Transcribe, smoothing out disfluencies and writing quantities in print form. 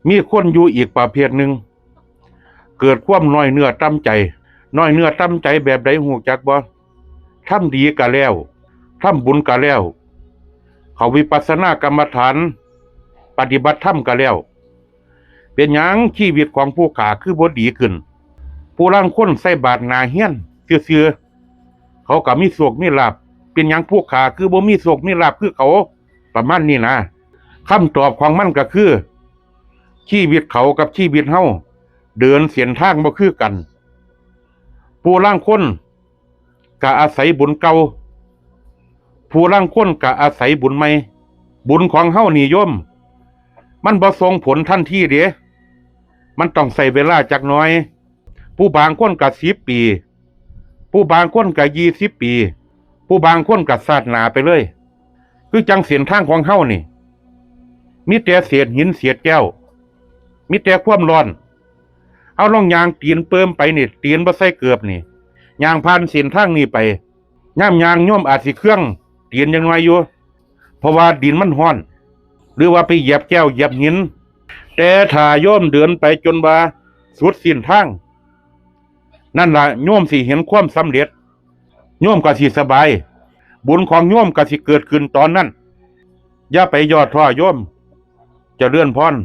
มีคนอยู่อีกประเภทหนึ่งเกิดความน้อยเนื้อต่ำใจน้อยเนื้อต่ำใจแบบใดหูจักบ่ทำดีก็แล้วทำบุญก็แล้วเขาวิปัสสนากรรมฐานปฏิบัติธรรมก็แล้วเป็นหยังชีวิตของผู้ขาคือบ่ดีขึ้นผู้ลางคนใส่บาตรหน้าเฮียนซื่อๆเขาก็มีโชคมีลาภเป็นหยังผู้ขาคือบ่มีโชคมีลาภคือเขาประมาณนี้นะคำตอบของมันก็คือชีวิตเขากับชีวิตเฮาเดินเส้นทางบ่คือกันผู้ลางคนก็อาศัยบุญเก่าผู้ลางคนก็อาศัยบุญใหม่บุญของเฮานี่โยมมันบ่ส่งผลทันทีเด้มันต้องใช้เวลาจักหน่อยผู้บางคนก็10 ปีผู้บางคนก็20 ปีผู้บางคนก็ชาติหน้าไปเลยคือจังเส้นทางของเฮานี่มีแต่เศษหินเศษแก้วมีแต่ความร้อนเอาลองยางตีนเปิ่มไปนี่ตีนบ่ใส่เกือบนี่ยางผ่านเส้นทางนี้ไปย่ำยางโยมอาจสิเครื่องตีนยังน้อยอยู่เพราะว่าดินมันร้อนหรือว่าไปเหยียบแก้วเหยียบหินแต่ถ้าโยมเดินไปจนว่าสุดสิ้นทางนั่นล่ะโยมสิเห็นความสำเร็จโยมก็สิสบายบุญของโยมก็สิเกิดขึ้นตอนนั้นอย่าไปย่อท้อโยมเจริญพร